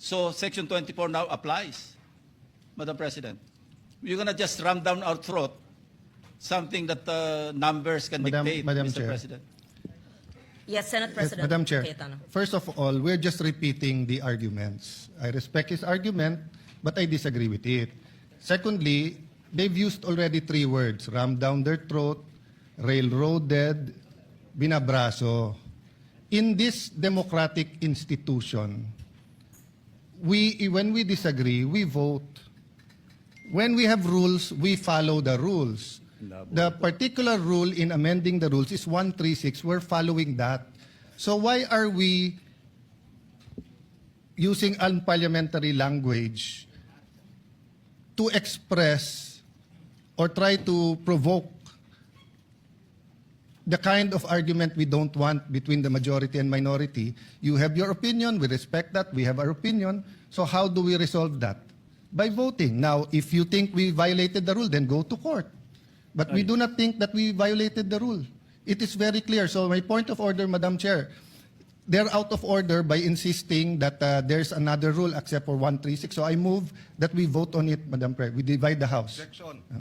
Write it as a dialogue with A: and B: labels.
A: So Section 24 now applies, Madam President. You're going to just ram down our throat something that numbers can dictate,
B: Madam
A: Mr.
B: Chair.
A: President.
C: Yes, Senate
B: Yes,
C: President
B: Madam Chair,
C: Cayetano.
B: first of all, we're just repeating the arguments. I respect his argument, but I disagree with it. Secondly, they've used already 3 words: ram down their throat, railroaded, binabraso. In this democratic institution, when we disagree, we vote. When we have rules, we follow the rules. The particular rule in amending the rules is 136. We're following that. So why are we using unparliamentary language to express or try to provoke the kind of argument we don't want between the majority and minority? You have your opinion, we respect that, we have our opinion. So how do we resolve that? By voting. Now, if you think we violated the rule, then go to court. But we do not think that we violated the rule. It is very clear. So my point of order, Madam Chair, they're out of order by insisting that there's another rule except for 136. So I move that we vote on it, Madam Chair. We divide the House.
D: Objection.